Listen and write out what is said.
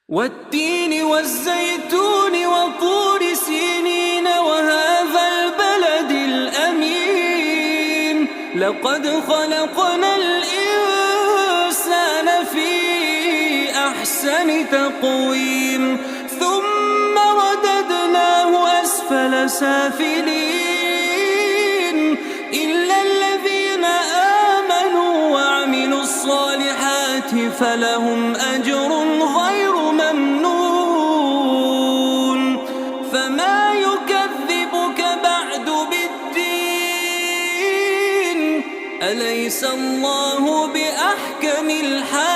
والتين والزيتون وطور سينين وهذا البلد الأمين لقد خلقنا الإنسان في أحسن تقويم ثم رددناه أسفل سافلين إلا الذين آمنوا وعملوا الصالحات فلهم أجر غير ممنون فما يكذبك بعد بالدين أليس الله بأحكم الحاكمين